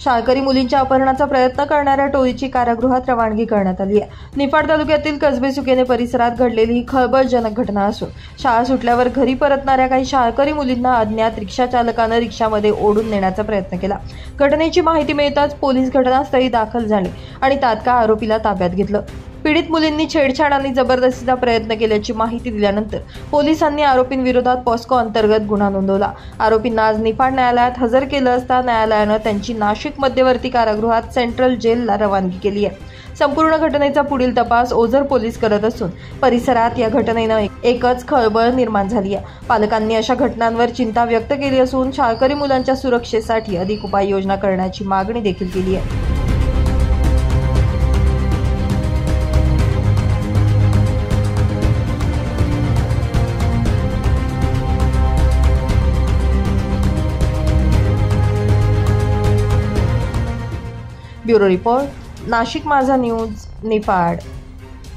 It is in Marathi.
शाळकरी मुलींच्या अपहरणाचा प्रयत्न करणाऱ्या टोळीची कारागृहात रवानगी करण्यात आली आहे। निफाड तालुक्यातील कसबे सुकेने परिसरात घडलेली ही खळबळजनक घटना असून शाळा सुटल्यावर घरी परतणाऱ्या काही शाळकरी मुलींना अज्ञात रिक्षा चालकानं रिक्षामध्ये ओढून नेण्याचा प्रयत्न केला। घटनेची माहिती मिळताच पोलीस घटनास्थळी दाखल झाले आणि तात्काळ आरोपीला ताब्यात घेतलं। पीडित मुलींनी छेडछाड आणि जबरदस्तीचा प्रयत्न केल्याची माहिती दिल्यानंतर पोलिसांनी आरोपींविरोधात पॉस्को अंतर्गत गुन्हा नोंदवला। आरोपींना आज निफाड न्यायालयात हजर केलं असता न्यायालयानं त्यांची नाशिक मध्यवर्ती कारागृहात सेंट्रल जेलला रवानगी केली आहे। संपूर्ण घटनेचा पुढील तपास ओझर पोलीस करत असून परिसरात या घटनेनं एकच खळबळ निर्माण झाली आहे। पालकांनी अशा घटनांवर चिंता व्यक्त केली असून शाळकरी मुलांच्या सुरक्षेसाठी अधिक उपाययोजना करण्याची मागणी देखील केली आहे। ब्युरो रिपोर्ट, नाशिक माझा न्यूज, निफाड।